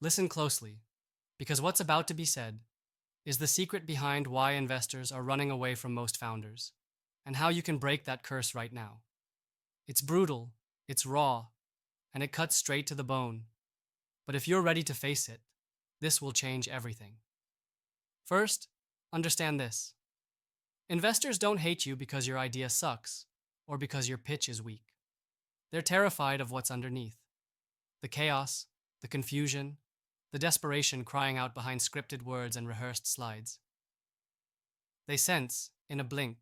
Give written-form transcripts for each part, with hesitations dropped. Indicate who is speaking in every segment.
Speaker 1: Listen closely, because what's about to be said is the secret behind why investors are running away from most founders, and how you can break that curse right now. It's brutal, it's raw, and it cuts straight to the bone. But if you're ready to face it, this will change everything. First, understand this. Investors don't hate you because your idea sucks or because your pitch is weak. They're terrified of what's underneath: the chaos, the confusion, the desperation crying out behind scripted words and rehearsed slides. They sense, in a blink,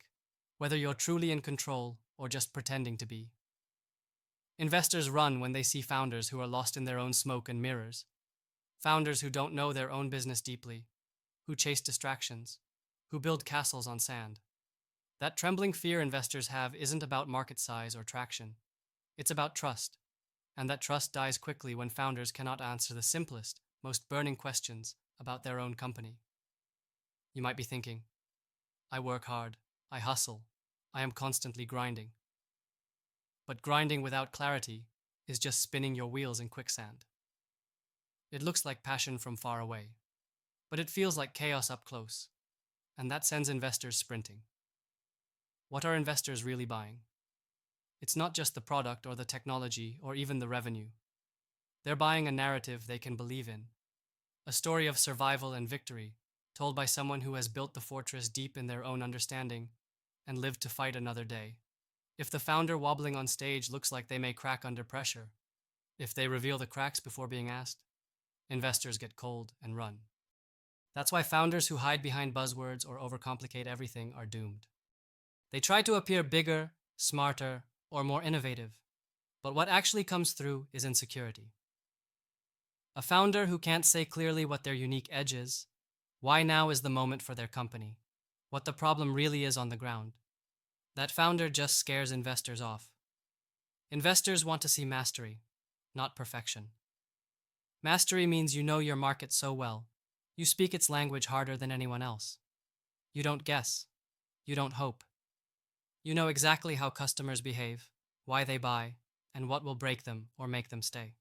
Speaker 1: whether you're truly in control or just pretending to be. Investors run when they see founders who are lost in their own smoke and mirrors, founders who don't know their own business deeply, who chase distractions, who build castles on sand. That trembling fear investors have isn't about market size or traction. It's about trust, and that trust dies quickly when founders cannot answer the simplest, most burning questions about their own company. You might be thinking, I work hard, I hustle, I am constantly grinding. But grinding without clarity is just spinning your wheels in quicksand. It looks like passion from far away, but it feels like chaos up close, and that sends investors sprinting. What are investors really buying? It's not just the product or the technology or even the revenue. They're buying a narrative they can believe in, a story of survival and victory told by someone who has built the fortress deep in their own understanding and lived to fight another day. If the founder wobbling on stage looks like they may crack under pressure, if they reveal the cracks before being asked, investors get cold and run. That's why founders who hide behind buzzwords or overcomplicate everything are doomed. They try to appear bigger, smarter, or more innovative, but what actually comes through is insecurity. A founder who can't say clearly what their unique edge is, why now is the moment for their company, what the problem really is on the ground. That founder just scares investors off. Investors want to see mastery, not perfection. Mastery means you know your market so well, you speak its language harder than anyone else. You don't guess, you don't hope. You know exactly how customers behave, why they buy, and what will break them or make them stay.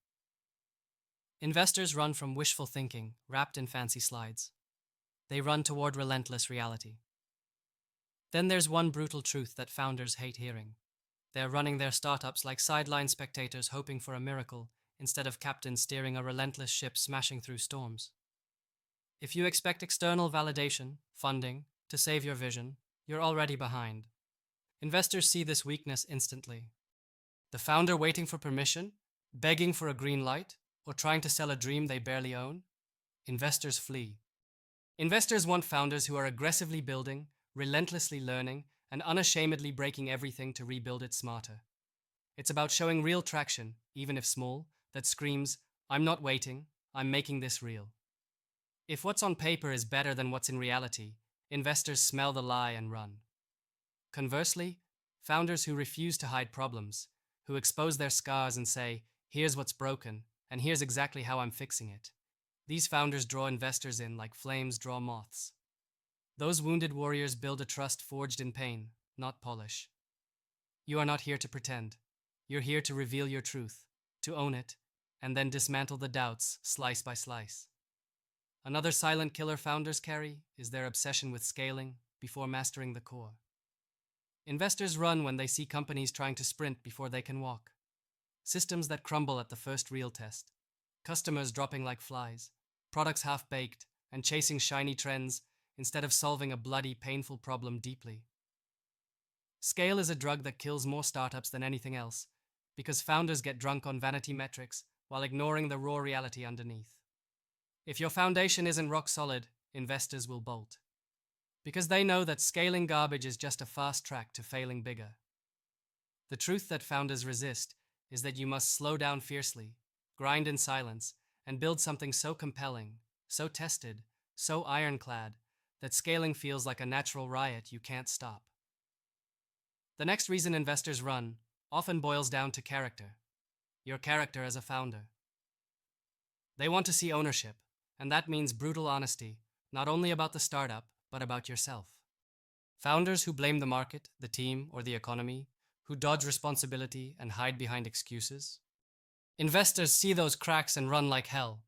Speaker 1: Investors run from wishful thinking wrapped in fancy slides. They run toward relentless reality. Then there's one brutal truth that founders hate hearing. They're running their startups like sideline spectators hoping for a miracle instead of captains steering a relentless ship smashing through storms. If you expect external validation, funding, to save your vision, you're already behind. Investors see this weakness instantly. The founder waiting for permission, begging for a green light, or trying to sell a dream they barely own? Investors flee. Investors want founders who are aggressively building, relentlessly learning, and unashamedly breaking everything to rebuild it smarter. It's about showing real traction, even if small, that screams, I'm not waiting, I'm making this real. If what's on paper is better than what's in reality, investors smell the lie and run. Conversely, founders who refuse to hide problems, who expose their scars and say, here's what's broken, and here's exactly how I'm fixing it. These founders draw investors in like flames draw moths. Those wounded warriors build a trust forged in pain, not polish. You are not here to pretend. You're here to reveal your truth, to own it, and then dismantle the doubts slice by slice. Another silent killer founders carry is their obsession with scaling before mastering the core. Investors run when they see companies trying to sprint before they can walk. Systems that crumble at the first real test. Customers dropping like flies. Products half-baked and chasing shiny trends instead of solving a bloody, painful problem deeply. Scale is a drug that kills more startups than anything else because founders get drunk on vanity metrics while ignoring the raw reality underneath. If your foundation isn't rock solid, investors will bolt. Because they know that scaling garbage is just a fast track to failing bigger. The truth that founders resist is that you must slow down fiercely, grind in silence, and build something so compelling, so tested, so ironclad, that scaling feels like a natural riot you can't stop. The next reason investors run often boils down to character. Your character as a founder. They want to see ownership, and that means brutal honesty, not only about the startup, but about yourself. Founders who blame the market, the team, or the economy, who dodge responsibility and hide behind excuses. Investors see those cracks and run like hell.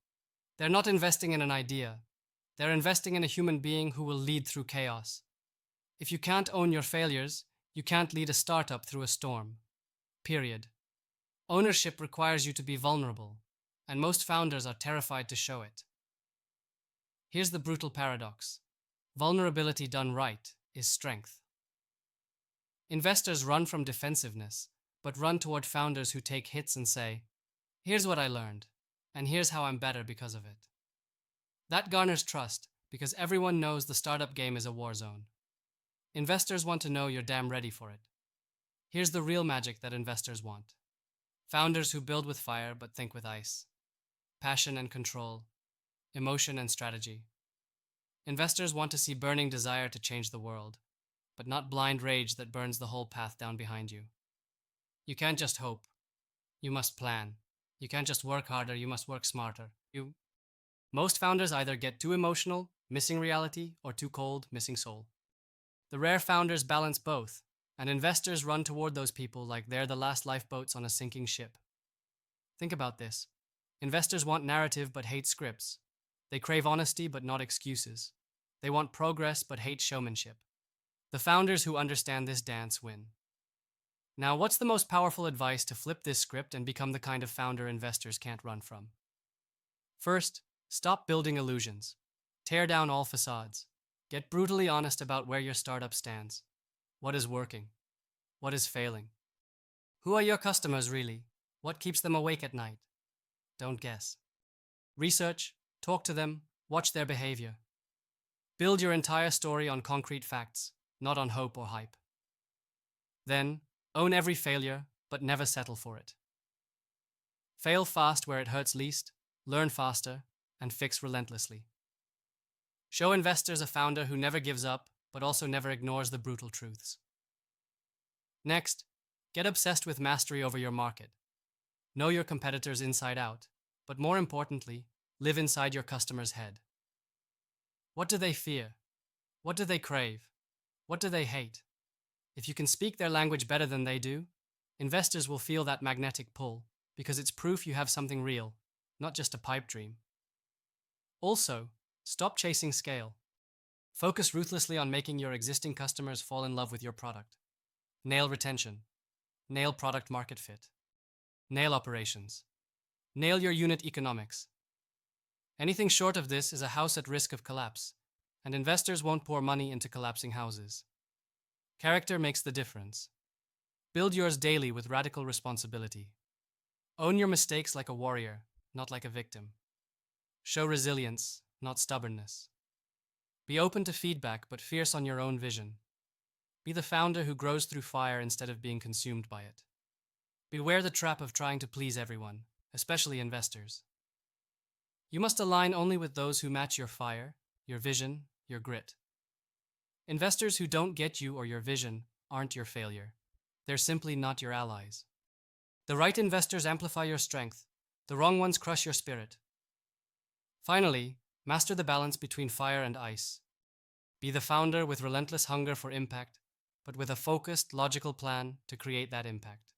Speaker 1: They're not investing in an idea. They're investing in a human being who will lead through chaos. If you can't own your failures, you can't lead a startup through a storm. Period. Ownership requires you to be vulnerable, and most founders are terrified to show it. Here's the brutal paradox: vulnerability done right is strength. Investors run from defensiveness, but run toward founders who take hits and say, "Here's what I learned, and here's how I'm better because of it." That garners trust because everyone knows the startup game is a war zone. Investors want to know you're damn ready for it. Here's the real magic that investors want: founders who build with fire but think with ice, passion and control, emotion and strategy. Investors want to see burning desire to change the world, but not blind rage that burns the whole path down behind you. You can't just hope. You must plan. You can't just work harder, you must work smarter. Most founders either get too emotional, missing reality, or too cold, missing soul. The rare founders balance both, and investors run toward those people like they're the last lifeboats on a sinking ship. Think about this. Investors want narrative but hate scripts. They crave honesty but not excuses. They want progress but hate showmanship. The founders who understand this dance win. Now, what's the most powerful advice to flip this script and become the kind of founder investors can't run from? First, stop building illusions. Tear down all facades. Get brutally honest about where your startup stands. What is working? What is failing? Who are your customers really? What keeps them awake at night? Don't guess. Research, talk to them, watch their behavior. Build your entire story on concrete facts, not on hope or hype. Then, own every failure, but never settle for it. Fail fast where it hurts least, learn faster, and fix relentlessly. Show investors a founder who never gives up, but also never ignores the brutal truths. Next, get obsessed with mastery over your market. Know your competitors inside out, but more importantly, live inside your customer's head. What do they fear? What do they crave? What do they hate? If you can speak their language better than they do, investors will feel that magnetic pull because it's proof you have something real, not just a pipe dream. Also, stop chasing scale. Focus ruthlessly on making your existing customers fall in love with your product. Nail retention. Nail product market fit. Nail operations. Nail your unit economics. Anything short of this is a house at risk of collapse, and investors won't pour money into collapsing houses. Character makes the difference. Build yours daily with radical responsibility. Own your mistakes like a warrior, not like a victim. Show resilience, not stubbornness. Be open to feedback, but fierce on your own vision. Be the founder who grows through fire instead of being consumed by it. Beware the trap of trying to please everyone, especially investors. You must align only with those who match your fire, your vision, your grit. Investors who don't get you or your vision aren't your failure. They're simply not your allies. The right investors amplify your strength. The wrong ones crush your spirit. Finally, master the balance between fire and ice. Be the founder with relentless hunger for impact, but with a focused, logical plan to create that impact.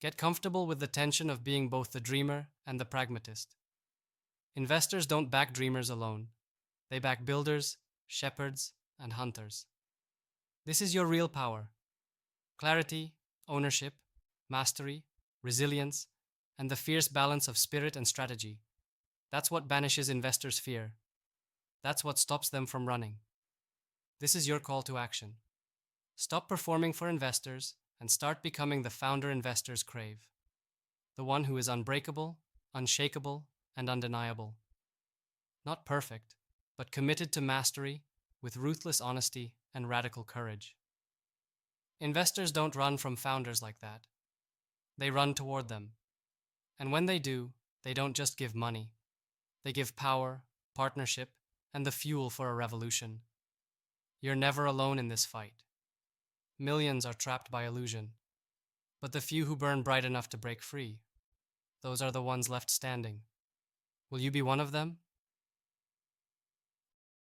Speaker 1: Get comfortable with the tension of being both the dreamer and the pragmatist. Investors don't back dreamers alone. They back builders, shepherds, and hunters. This is your real power. Clarity, ownership, mastery, resilience, and the fierce balance of spirit and strategy. That's what banishes investors' fear. That's what stops them from running. This is your call to action. Stop performing for investors and start becoming the founder investors crave. The one who is unbreakable, unshakable, and undeniable. Not perfect, but committed to mastery with ruthless honesty and radical courage. Investors don't run from founders like that. They run toward them. And when they do, they don't just give money. They give power, partnership, and the fuel for a revolution. You're never alone in this fight. Millions are trapped by illusion, but the few who burn bright enough to break free, those are the ones left standing. Will you be one of them?